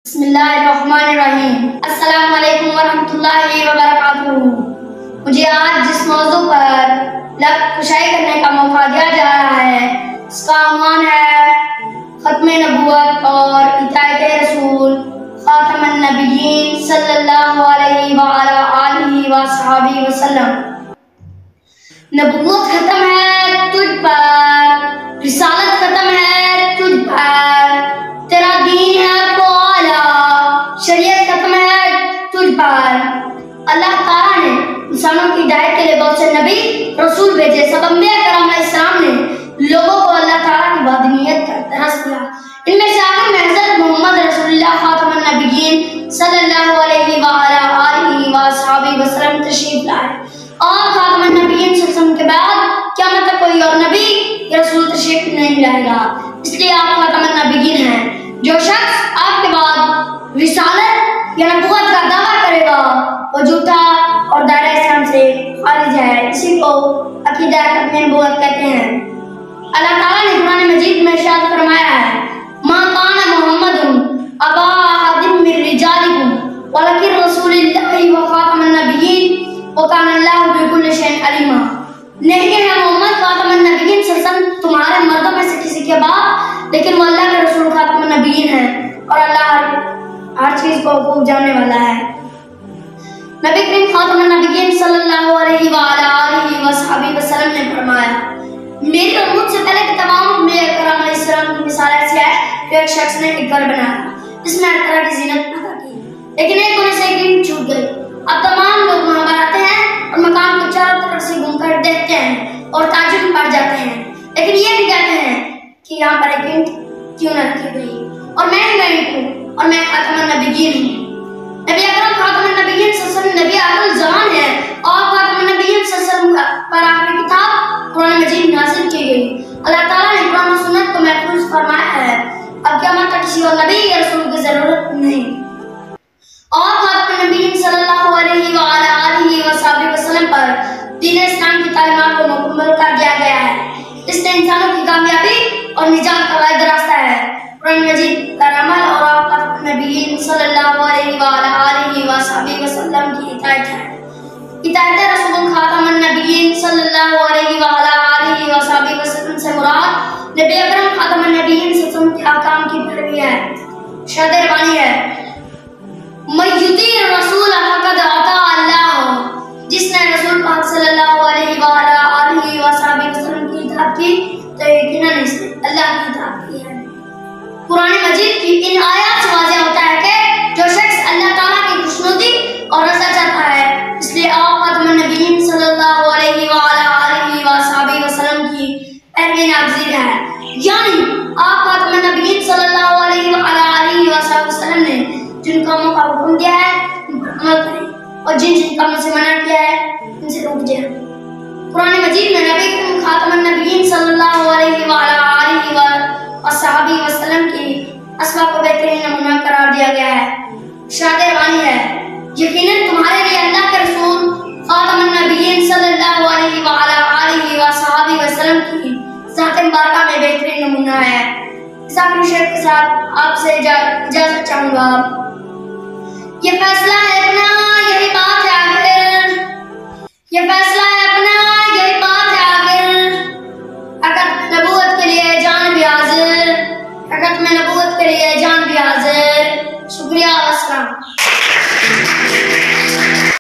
बिस्मिल्लाहिर्रहमानिर्रहीम। अस्सलाम वालेकुम वरहमतुल्लाहि वबरकातुहू। मुझे आज जिस मौजू पर कुशाई करने का मौका दिया जा रहा है उसका उन्वान है खत्मे नबूवत और इताअत रसूल खातमुन नबिय्यीन सल्लल्लाहु अलैहि व अला आलिहि व अस्हाबिहि वसल्लम। नबूवत खत्म है तुझ पर, रिसालत खत्म है तुझ पर, तेरा दीन है शरीयत खत्म है तुझ पर। अल्लाह ताला ने इंसानों की हिदायत के लिए बहुत से नबी रसूल भेजे। सब अंबिया करम अलैहिस्सलाम ने लोगों को अल्लाह ताला की वादनीयत का दरस दिया। इनमें से आखिर में हज़रत मोहम्मद रसूलुल्लाह खातमुन नबिय्यीन सल्लल्लाहु अलैहि व अला आलिहि व अस्हाबिहि वसल्लम तशरीफ लाए। और खातमुन नबिय्यीन सल्लल्लाहु के बाद क़यामत तक कोई और नबी या रसूल तशरीफ नहीं लाएगा, इसलिए आप खातमुन नबिय्यीन हैं। जो शख्स आपके बाद रिसालत या नबूवत का दावा करेगा वो झूठा और दायरा इस्लाम से खारिज है। इसी को अकीदा खत्मे नबूवत कहते हैं। अल्लाह ताला ने कुरान मजीद में इरशाद फरमाया है, मा काना मुहम्मदुन अबा अहदिम मिन रिजालिकुम वलकिन रसूलुल्लाहि व खातमुन नबिय्यीन व काना अल्लाहु बिकुल्लि शैइन अलीमा। नहीं है मोहम्मद खातमुन नबिय्यीन सल्लल्लाहु तुम्हारे मर्दों में से किसी के बाप, लेकिन वो अल्लाह के रसूल खातमुन नबिय्यीन है और अल्लाह हर चीज को खूब जानने वाला है। नबी करीम खातमुन नबिय्यीन सल्लल्लाहु अलैहि व अला आलिहि व अस्हाबिहि वसल्लम ने फरमाया, मेरी उम्मत से पहले के तमाम अंबिया करम अलैहिस्सलाम की मिसाल ऐसी है कि एक शख्स ने एक घर बनाया जिसमें हर तरह की ज़ीनत पैदा की, लेकिन एक कोने से एक ईंट छूट गई। अब तमाम लोग वहां पर आते हैं और मकान को चारों तरफ से घूमकर देखते हैं और ताज्जुब में पड़ जाते हैं, लेकिन ये भी कहते हैं कि यहाँ पर एक ईंट क्यों न रखी गई और मैं ही ईंट हूँ और मैं खातमुन नबिय्यीन हूँ। नबी अकरम खातमुन नबिय्यीन सल्लल्लाहु अलैहि वसल्लम नबी आखिर ज़मान है और खातमुन नबिय्यीन सल्लल्लाहु अलैहि वसल्लम पर आखिरी किताब कुरान मजीद नाज़िल की गई। अल्लाह ताला ने कुरान और सुन्नत को महफूज फरमाया है। अब क़यामत तक किसी और नबी या रसूल की जरूरत नहीं। और खातमुन नबिय्यीन सल्लल्लाहु अलैहि व अला आलिहि व अस्हाबिहि वसल्लम पर दीन इस्लाम की तालीमात को मुकम्मल कर दिया गया है। इससे इंसानों की कामयाबी और निजात का वाहिद रास्ता है। कुरान मजीद का अमल और खातमुन नबिय्यीन सल्लल्लाहु अलैहि व अला आलिहि व अस्हाबिहि वसल्लम की इताअत है। इताअत रसूल खातमुन नबिय्यीन सल्लल्लाहु अलैहि व अला आलिहि व अस्हाबिहि वसल्लम से मुराद नबी अकरम खातमुन नबिय्यीन सल्लल्लाहु अलैहि वसल्लम के अहकाम की पैरवी है। शाद रबानी है, मय्युती रसूल फक़द अता अल्लाह। जिसने रसूल पाक सल्लल्लाहु अलैहि व अला आलिहि व अस्हाबिहि वसल्लम की इताअत की तो यकीनन इसने अल्लाह की इताअत की है। कुरान मजीद की इन आयत से वाज़ेह होता है कि जो शख्स अल्लाह ताला की खुशनुदी और रज़ा चाहता है, इसलिए आप खातमुन नबिय्यीन सल्लल्लाहु अलैहि व अला आलिहि व अस्हाबिहि वसल्लम की पैरवी नागज़ीर है। यानी आप खातमुन नबिय्यीन सल्लल्लाहु अलैहि व अला आलिहि व अस्हाबिहि वसल्लम ने जिन कामों का हुक्म दिया है उन पर अमल करें और जिन जिन कामों से मना किया है उनसे रुक जाएं। कुरान मजीद में नबी खातमुन नबिय्यीन सल्लल्लाहु अलैहि व अला आलिहि व अस्हाबिहि वसल्लम की असवा को बेहतरीन नमूना करार दिया गया है। शाद रबानी है, यकीनन तुम्हारे लिए अल्लाह के रसूल खातमुन नबिय्यीन सल्लल्लाहु अलैहि व अला आलिहि व अस्हाबिहि वसल्लम की ज़ात मुबारका में बेहतरीन नमूना है। इस आखिरी शेर के साथ आपसे इजाज़त चाहूँगा। ये फैसला है अपना, यही बात है आखिर, ये फैसला है अपना, यही बात है आखिर। हक़ नबूवत के लिए जान भी हाजिर, हक़ में नबूवत के लिए जान भी हाजिर। शुक्रिया, अस्सलाम।